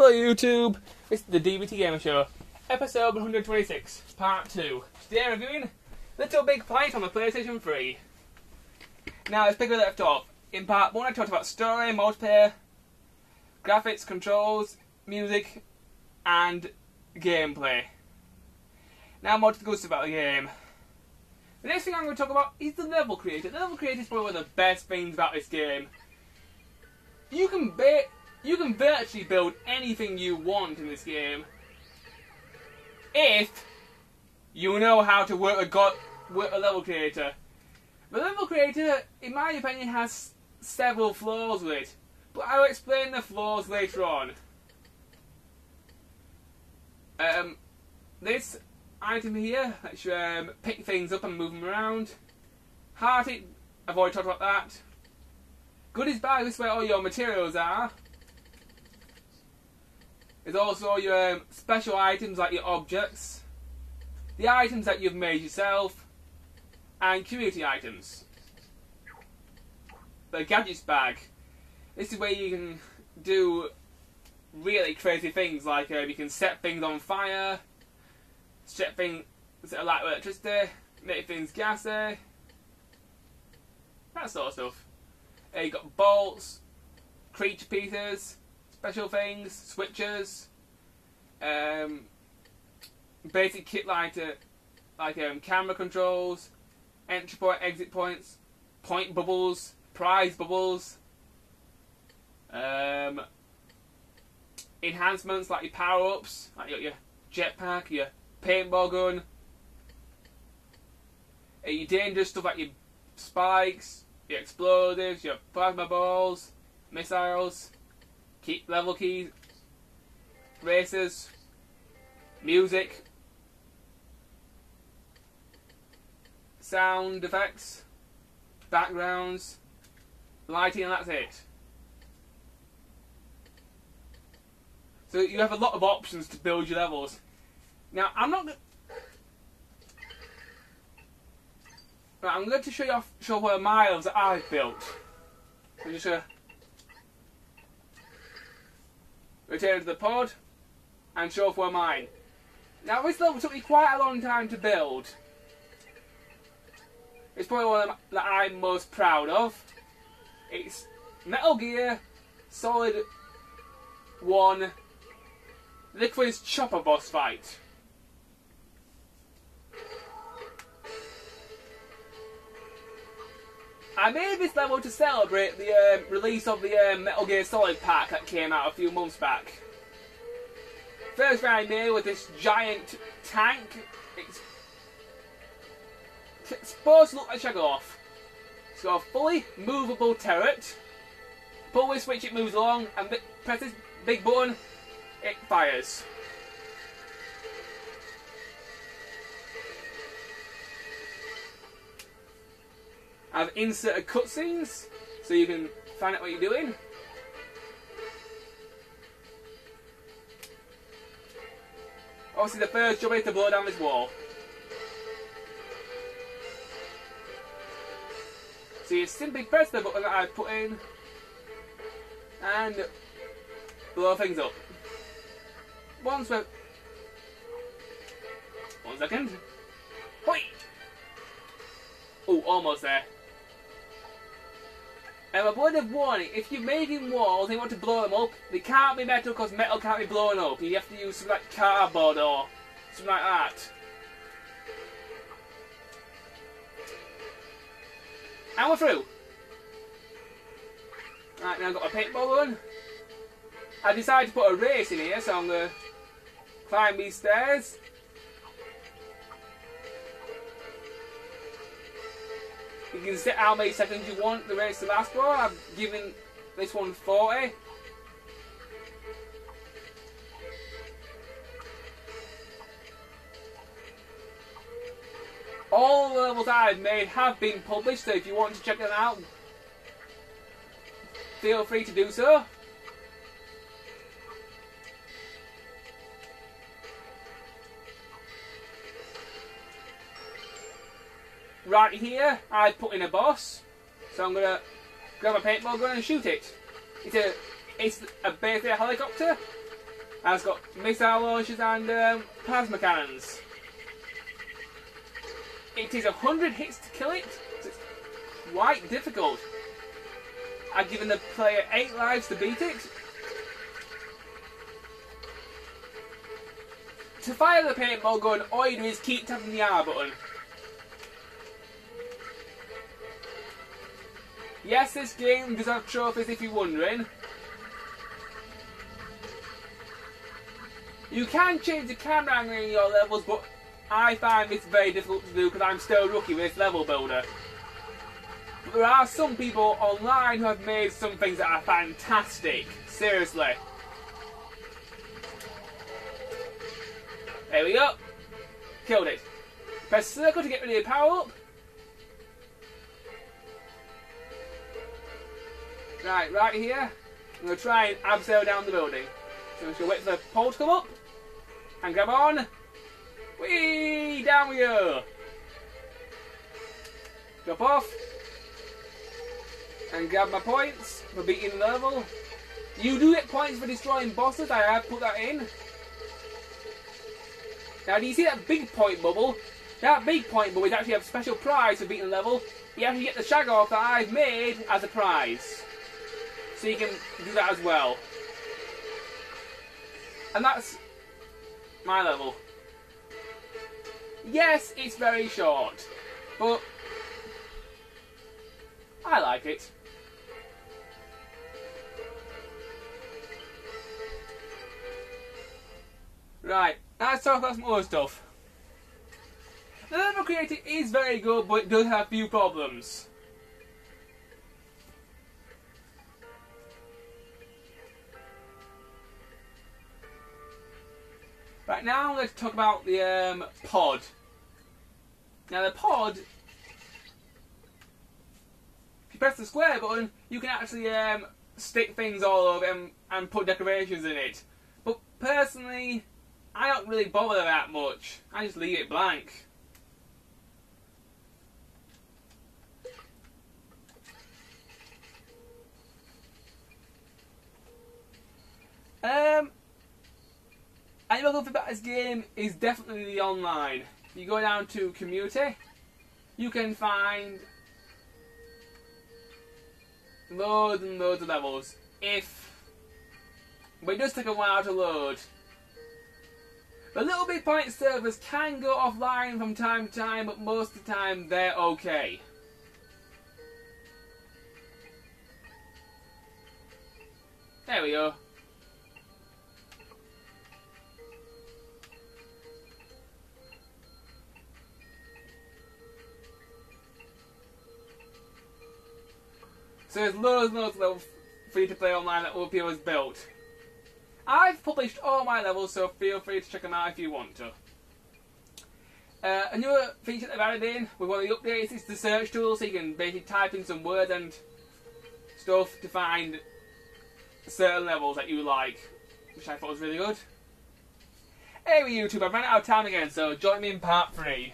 Hello YouTube, this is the Dbtgamer Show, episode 126, part 2. Today I'm reviewing Little Big Planet on the PlayStation 3. Now let's pick where we left off. In part 1 I talked about story, multiplayer, graphics, controls, music, and gameplay. Now more to the good stuff about the game. The next thing I'm going to talk about is the level creator. The level creator is probably one of the best things about this game. You can virtually build anything you want in this game if you know how to work a level creator. The level creator, in my opinion, has several flaws with it, but I'll explain the flaws later on. This item here lets you pick things up and move them around. Heart it, I've already talked about that. Goodies bag, this is where all your materials are. There's also your special items like your objects, the items that you've made yourself, and community items. The gadgets bag, this is where you can do really crazy things like you can set things on fire, set things like electricity, make things gassy, that sort of stuff. You've got bolts, creature pieces, special things, switches, basic kit like camera controls, entry point, exit points, point bubbles, prize bubbles, enhancements like your power-ups, like your jetpack, your paintball gun, your dangerous stuff like your spikes, your explosives, your plasma balls, missiles, level keys, races, music, sound effects, backgrounds, lighting, and that's it. So you have a lot of options to build your levels. Now I'm going to show what my levels that I've built. So just return to the pod and show off one of mine. Now this level took me quite a long time to build. It's probably one that I'm most proud of. It's Metal Gear Solid 1 Liquid's Chopper boss fight. I made this level to celebrate the release of the Metal Gear Solid pack that came out a few months back. First thing I made was this giant tank. It's supposed to look like Shagoff. It's got a fully movable turret. Pull this switch, it moves along, and press this big button, it fires. I've inserted cutscenes so you can find out what you're doing. Obviously the first job is to blow down this wall. So you simply press the button that I've put in and blow things up. One second. Hoi! Oh, almost there. A word of warning, if you're making walls and you want to blow them up, they can't be metal because metal can't be blown up. You have to use something like cardboard or something like that. And we're through. Right, now I've got my paintball gun. I decided to put a race in here, so I'm going to climb these stairs. You can set how many seconds you want the race to last for. I've given this one 40. All the levels I've made have been published, so if you want to check them out, feel free to do so. Right here, I put in a boss, so I'm going to grab a paintball gun and shoot it. It's basically a helicopter. And it's got missile launchers and plasma cannons. It is 100 hits to kill it, so it's quite difficult. I've given the player 8 lives to beat it. To fire the paintball gun, all you do is keep tapping the R button. Yes, this game does have trophies if you're wondering. You can change the camera angle in your levels, but I find this very difficult to do because I'm still rookie with this level builder. But there are some people online who have made some things that are fantastic. Seriously. There we go. Killed it. Press circle to get rid of your power up. Right here. I'm going to try and abseil down the building. So I'm just going to wait for the pole to come up. And grab on. Whee! Down we go. Drop off. And grab my points for beating the level. You do get points for destroying bosses. I have put that in. Now, do you see that big point bubble? That big point bubble is actually a special prize for beating the level. You actually get the shag off that I've made as a prize. So you can do that as well. And that's my level. Yes, it's very short, but I like it. Right, let's talk about some other stuff. The level creator is very good, but it does have a few problems. Right, now let's talk about the pod. Now the pod, if you press the square button, you can actually stick things all over it and put decorations in it. But personally, I don't really bother that much. I just leave it blank. Another good thing about this game is definitely the online. If you go down to community, you can find loads and loads of levels. But it does take a while to load. The Little Big Planet servers can go offline from time to time, but most of the time they're okay. There we go. So there's loads and loads of levels for you to play online that other people has built. I've published all my levels, so feel free to check them out if you want to. A newer feature that they've added in with one of the updates is the search tool, so you can basically type in some words and stuff to find certain levels that you like, which I thought was really good. Anyway, YouTube, I've run out of time again, so join me in part 3.